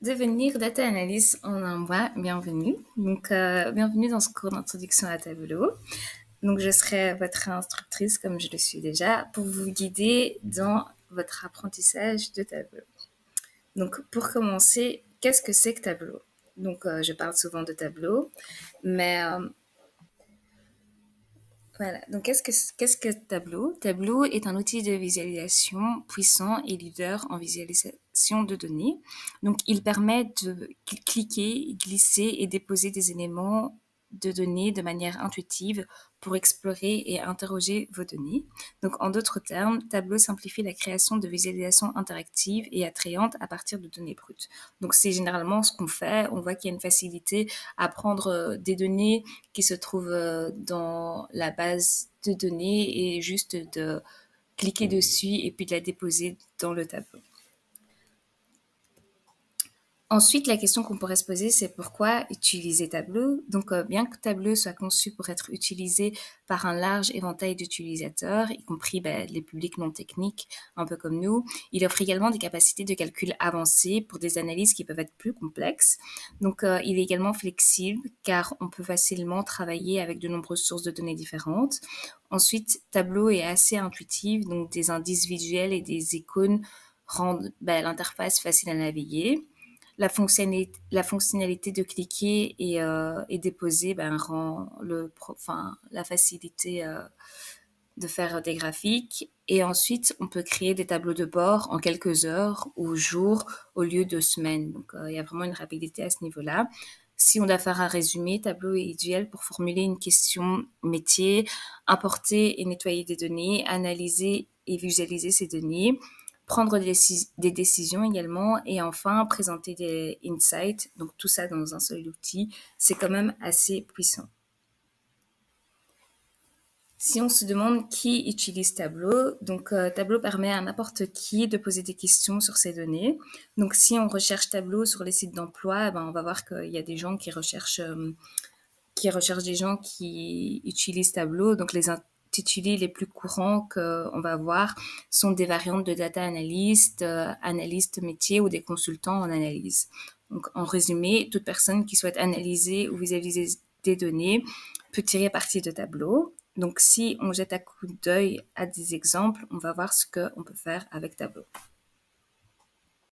Devenir data analyst en un mois, bienvenue. Bienvenue dans ce cours d'introduction à Tableau. Donc, je serai votre instructrice, comme je le suis déjà, pour vous guider dans votre apprentissage de Tableau. Donc, pour commencer, qu'est-ce que c'est que Tableau? Je parle souvent de Tableau, mais voilà. Donc, qu'est-ce que Tableau? Tableau est un outil de visualisation puissant et leader en visualisation de données. Donc, il permet de cliquer, glisser et déposer des éléments de données de manière intuitive pour explorer et interroger vos données. Donc, en d'autres termes, Tableau simplifie la création de visualisations interactives et attrayantes à partir de données brutes. Donc, c'est généralement ce qu'on fait. On voit qu'il y a une facilité à prendre des données qui se trouvent dans la base de données et juste de cliquer dessus et puis de la déposer dans le tableau. Ensuite, la question qu'on pourrait se poser, c'est pourquoi utiliser Tableau? Bien que Tableau soit conçu pour être utilisé par un large éventail d'utilisateurs, y compris les publics non techniques, un peu comme nous, il offre également des capacités de calcul avancées pour des analyses qui peuvent être plus complexes. Il est également flexible car on peut facilement travailler avec de nombreuses sources de données différentes. Ensuite, Tableau est assez intuitif, donc des indices visuels et des icônes rendent l'interface facile à naviguer. La fonctionnalité de cliquer et déposer rend la facilité de faire des graphiques. Et ensuite, on peut créer des tableaux de bord en quelques heures ou jours au lieu de semaines. Il y a vraiment une rapidité à ce niveau-là. Si on doit faire un résumé, Tableau est idéal pour formuler une question métier, importer et nettoyer des données, analyser et visualiser ces données, prendre des décisions également et enfin présenter des insights. Donc tout ça dans un seul outil, c'est quand même assez puissant. Si on se demande qui utilise Tableau, Tableau permet à n'importe qui de poser des questions sur ces données. Donc si on recherche Tableau sur les sites d'emploi, on va voir qu'il y a des gens qui recherchent des gens qui utilisent Tableau. Donc les intitulés les plus courants qu'on va voir sont des variantes de data analyst, analyste métier ou des consultants en analyse. Donc en résumé, toute personne qui souhaite analyser ou visualiser des données peut tirer parti de Tableau. Donc si on jette un coup d'œil à des exemples, on va voir ce qu'on peut faire avec Tableau.